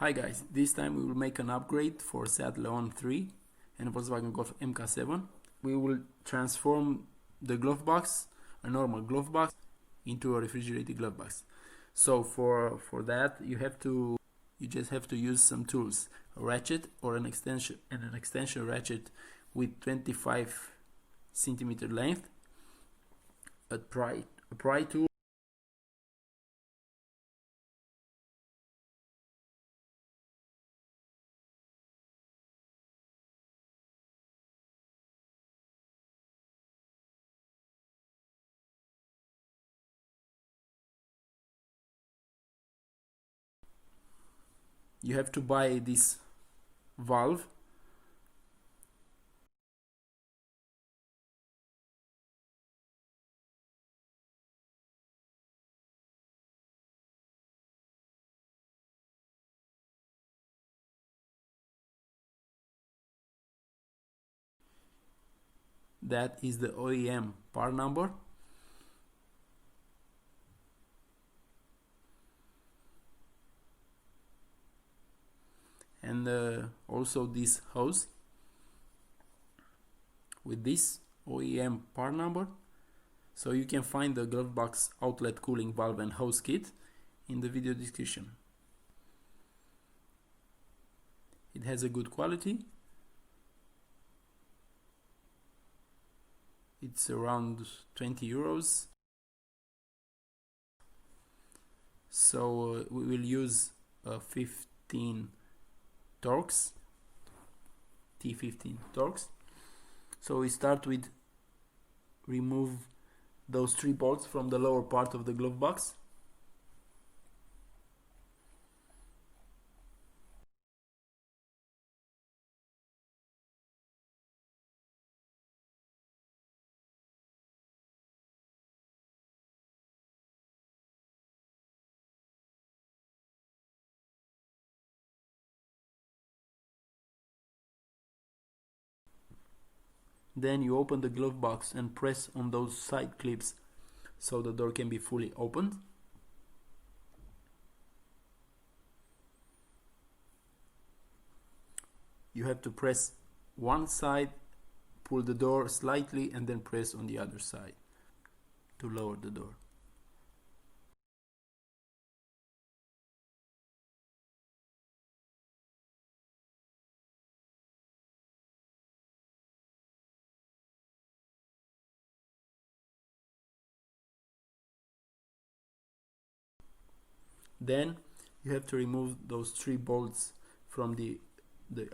Hi guys, this time we will make an upgrade for Seat Leon Mk3 and VW Golf Mk7. We will transform the glove box, a normal glove box, into a refrigerated glove box. So for that you just have to use some tools, a ratchet or an extension ratchet with 25 centimeter length, a pry tool, you have to buy this valve, that is the OEM part number. And also this hose with this OEM part number. So you can find the glove box outlet cooling valve and hose kit in the video description. It has a good quality. It's around 20 euros. So we will use 15 Torx, T15 Torx. So we start with remove those 3 bolts from the lower part of the glove box. Then you open the glove box and press on those side clips so the door can be fully opened. You have to press one side, pull the door slightly, and then press on the other side to lower the door. Then you have to remove those 3 bolts from the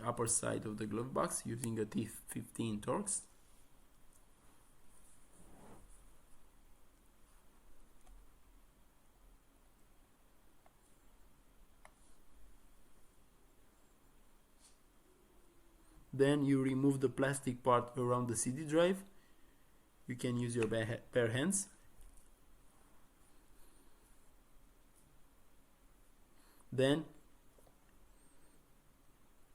upper side of the glove box using a T15 Torx. Then you remove the plastic part around the CD drive. You can use your bare hands. Then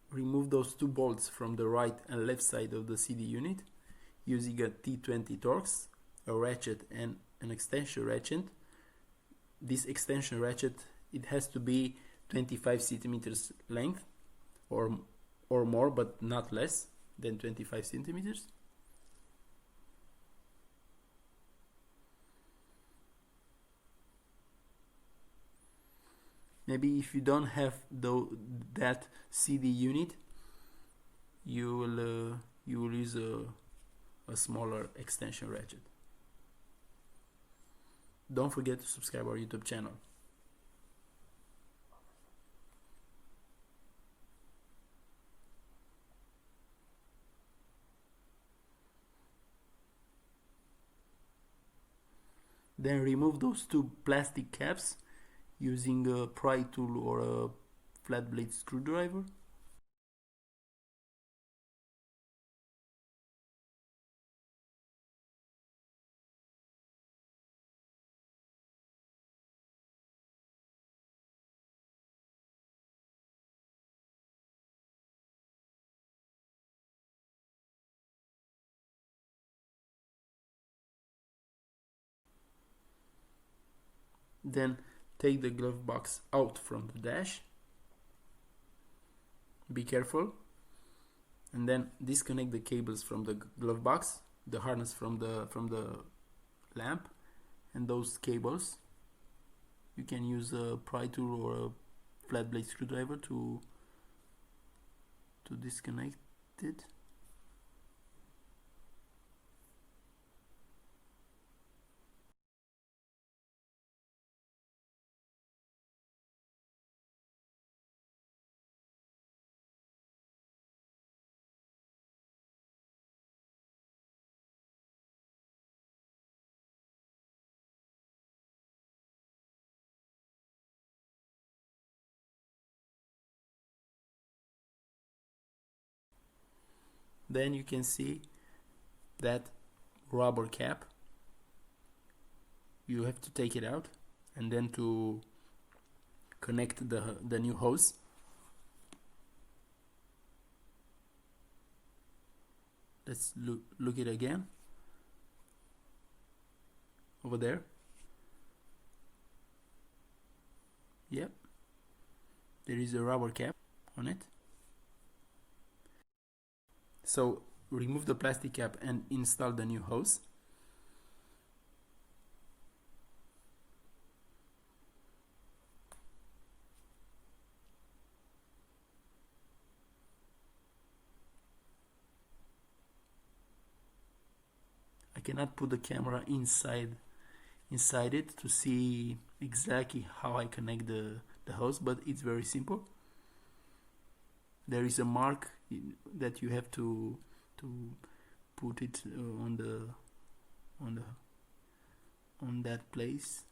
remove those 2 bolts from the right and left side of the CD unit using a T20 Torx, a ratchet and an extension ratchet. This extension ratchet, it has to be 25 centimeters length or more, but not less than 25 centimeters. Maybe if you don't have that CD unit, you will use a smaller extension ratchet. Don't forget to subscribe our YouTube channel. Then remove those 2 plastic caps using a pry tool or a flat blade screwdriver. Then take the glove box out from the dash. Be careful. And then disconnect the cables from the glove box, the harness from the lamp, and those cables. You can use a pry tool or a flat blade screwdriver to disconnect it. Then you can see that rubber cap. You have to take it out, and then to connect the new hose. Let's look it again. Over there. Yep. There is a rubber cap on it. So remove the plastic cap and install the new hose. I cannot put the camera inside it to see exactly how I connect the hose, but it's very simple. There is a mark that you have to put it on that place.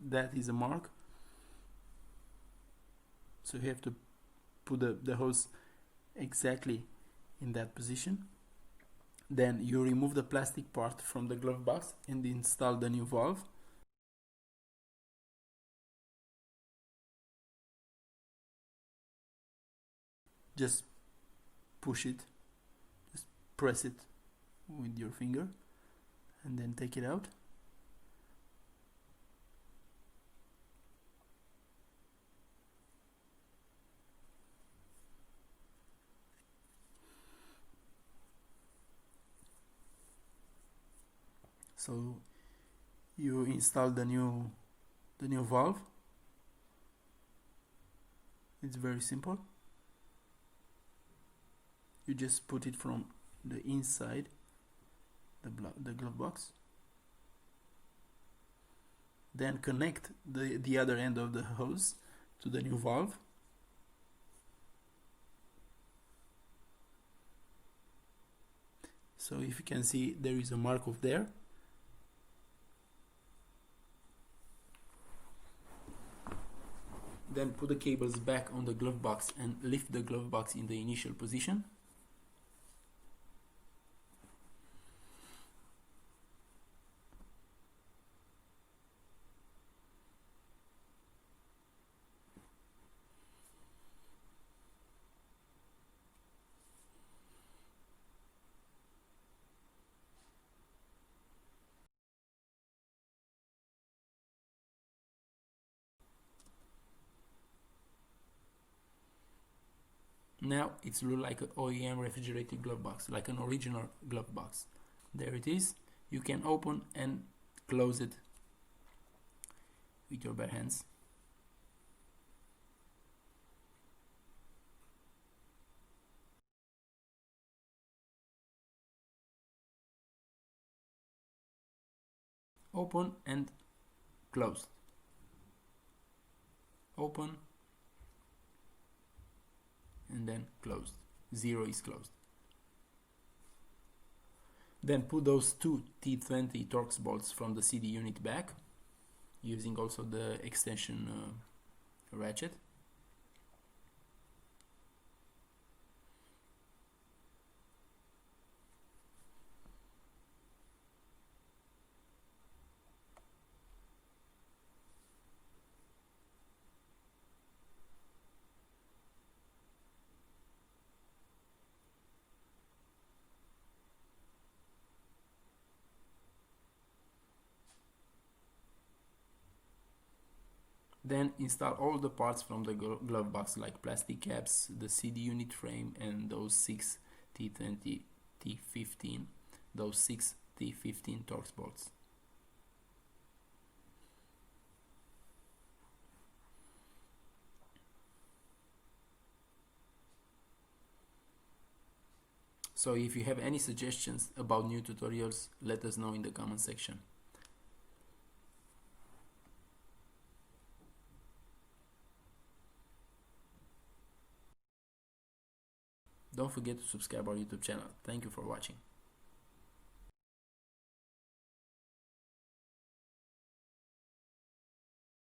That is a mark. So you have to put the hose exactly in that position. Then you remove the plastic part from the glove box and install the new valve. Just push it, just press it with your finger and then take it out. So you install the new valve. It's very simple. You just put it from the inside the glove box. Then connect the other end of the hose to the new valve. So if you can see, there is a mark of there. Then put the cables back on the glove box and lift the glove box in the initial position. Now it's look like an OEM refrigerated glove box, like an original glove box. There it is. You can open and close it with your bare hands. Open and close. Open and then closed. 0 is closed. Then put those two T20 Torx bolts from the CD unit back, using also the extension ratchet. Then install all the parts from the glove box, like plastic caps, the CD unit frame, and those 6 T20 T15, those 6 T15 Torx bolts. So if you have any suggestions about new tutorials, let us know in the comment section. Don't forget to subscribe our YouTube channel. Thank you for watching.